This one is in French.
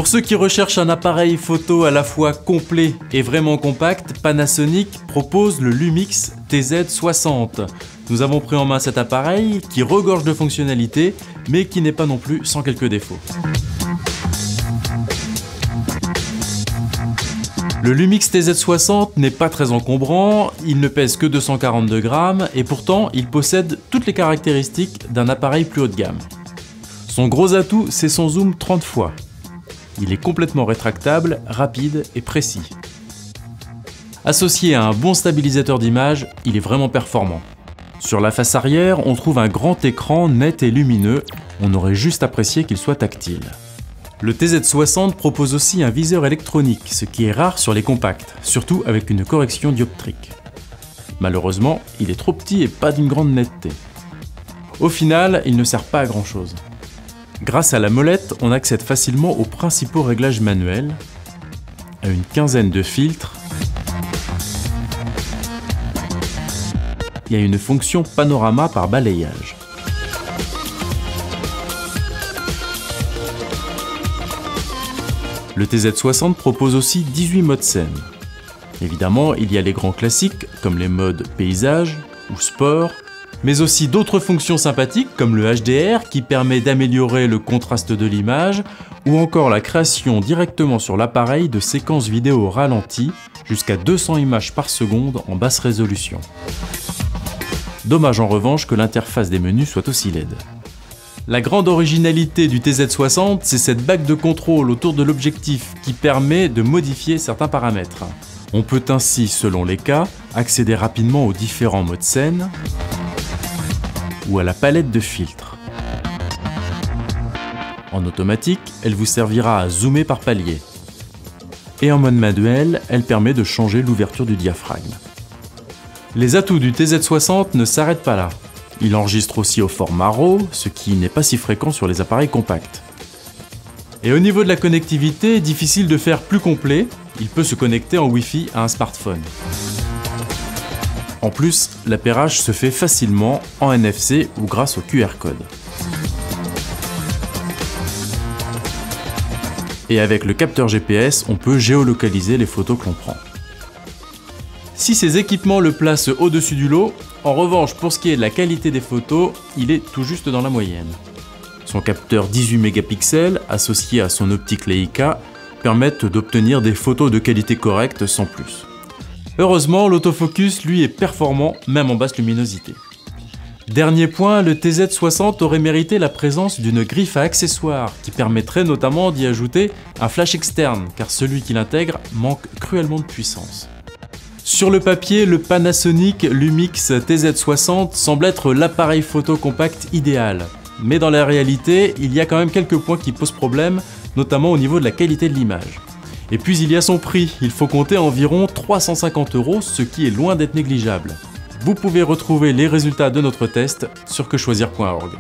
Pour ceux qui recherchent un appareil photo à la fois complet et vraiment compact, Panasonic propose le Lumix TZ60. Nous avons pris en main cet appareil qui regorge de fonctionnalités, mais qui n'est pas non plus sans quelques défauts. Le Lumix TZ60 n'est pas très encombrant, il ne pèse que 242 grammes et pourtant il possède toutes les caractéristiques d'un appareil plus haut de gamme. Son gros atout, c'est son zoom 30 fois. Il est complètement rétractable, rapide et précis. Associé à un bon stabilisateur d'image, il est vraiment performant. Sur la face arrière, on trouve un grand écran net et lumineux, on aurait juste apprécié qu'il soit tactile. Le TZ60 propose aussi un viseur électronique, ce qui est rare sur les compacts, surtout avec une correction dioptrique. Malheureusement, il est trop petit et pas d'une grande netteté. Au final, il ne sert pas à grand chose. Grâce à la molette, on accède facilement aux principaux réglages manuels, à une quinzaine de filtres et à une fonction panorama par balayage. Le TZ60 propose aussi 18 modes scène. Évidemment, il y a les grands classiques comme les modes paysage ou sport, mais aussi d'autres fonctions sympathiques comme le HDR qui permet d'améliorer le contraste de l'image ou encore la création directement sur l'appareil de séquences vidéo ralenties jusqu'à 200 images par seconde en basse résolution. Dommage en revanche que l'interface des menus soit aussi laide. La grande originalité du TZ60, c'est cette bague de contrôle autour de l'objectif qui permet de modifier certains paramètres. On peut ainsi, selon les cas, accéder rapidement aux différents modes scène ou à la palette de filtres. En automatique, elle vous servira à zoomer par palier. Et en mode manuel, elle permet de changer l'ouverture du diaphragme. Les atouts du TZ60 ne s'arrêtent pas là. Il enregistre aussi au format RAW, ce qui n'est pas si fréquent sur les appareils compacts. Et au niveau de la connectivité, difficile de faire plus complet, il peut se connecter en Wi-Fi à un smartphone. En plus, l'appairage se fait facilement en NFC ou grâce au QR code. Et avec le capteur GPS, on peut géolocaliser les photos que l'on prend. Si ces équipements le placent au-dessus du lot, en revanche, pour ce qui est de la qualité des photos, il est tout juste dans la moyenne. Son capteur 18 mégapixels, associé à son optique Leica, permettent d'obtenir des photos de qualité correcte sans plus. Heureusement, l'autofocus, lui, est performant, même en basse luminosité. Dernier point, le TZ60 aurait mérité la présence d'une griffe à accessoires, qui permettrait notamment d'y ajouter un flash externe, car celui qui l'intègre manque cruellement de puissance. Sur le papier, le Panasonic Lumix TZ60 semble être l'appareil photo compact idéal. Mais dans la réalité, il y a quand même quelques points qui posent problème, notamment au niveau de la qualité de l'image. Et puis il y a son prix, il faut compter environ 350 €, ce qui est loin d'être négligeable. Vous pouvez retrouver les résultats de notre test sur quechoisir.org.